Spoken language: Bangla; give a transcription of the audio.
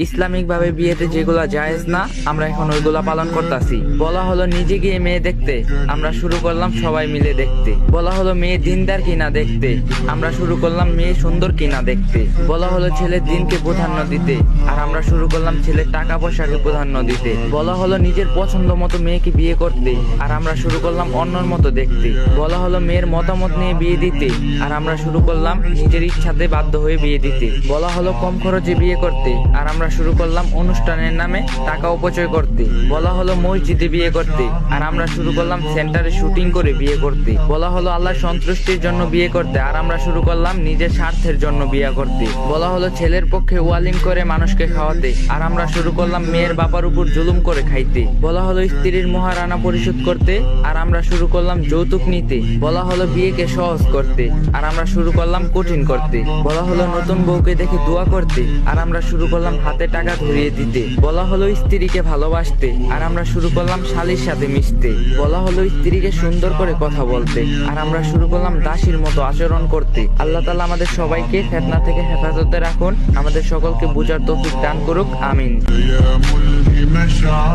ইসলামিক ভাবে বিয়েতে যেগুলা জায়েজ না, আমরা এখন ওইগুলা পালন করতেছি। বলা হলো নিজে গিয়ে মেয়ে দেখতে, আমরা শুরু করলাম সবাই মিলে দেখতে। বলা হলো মেয়ে দিনদার কিনা দেখতে, আমরা শুরু করলাম মেয়ে সুন্দর কিনা দেখতে। বলা হলো ছেলের দিনকে প্রাধান্য দিতে, আর আমরা শুরু করলাম ছেলের টাকা পয়সাকে প্রাধান্য দিতে। বলা হলো নিজের পছন্দ মতো মেয়েকে বিয়ে করতে, আর আমরা শুরু করলাম অন্যর মতো দেখতে। বলা হলো মেয়ের মতামত নিয়ে বিয়ে দিতে, আর আমরা শুরু করলাম নিজের ইচ্ছাতে বাধ্য হয়ে বিয়ে দিতে। বলা হলো কম খরচে বিয়ে করতে, আর আমরা শুরু করলাম অনুষ্ঠানের নামে টাকা অপচয় করতে। বলা হলো মসজিদে বিয়ে করতে, আর আমরা শুরু করলাম সেন্টারে শুটিং করে বিয়ে করতে। বলা হলো আল্লাহর সন্তুষ্টির জন্য বিয়ে করতে, আর আমরা শুরু করলাম নিজের স্বার্থের জন্য বিয়ে করতে। বলা হলো ছেলের পক্ষে ওয়ালিং করে মানুষকে খাওয়াতে, আর আমরা শুরু করলাম মেয়ের বাবার উপর জুলুম করে খাইতে। বলা হলো স্ত্রীর মহারানা পরিশোধ করতে, আর আমরা শুরু করলাম যৌতুক নিতে। বলা হলো বিয়েকে সহজ করতে, আর আমরা শুরু করলাম কঠিন করতে। বলা হলো নতুন বউকে দেখে দোয়া করতে, আর আমরা শুরু করলাম হাতে টাকা ধরিয়ে দিতে। বলা হলো স্ত্রীকে ভালোবাসতে, আর আমরা শুরু করলাম শালীর সাথে মিশতে। বলা হলো স্ত্রীকে সুন্দর করে কথা বলতে, আর আমরা শুরু করলাম দাসীর মতো আচরণ করতে। আল্লাহ তাআলা আমাদের সবাইকে ফিতনা থেকে হেফাজতে রাখুন, আমাদের সকলকে বুঝার তৌফিক দান করুক, আমিন।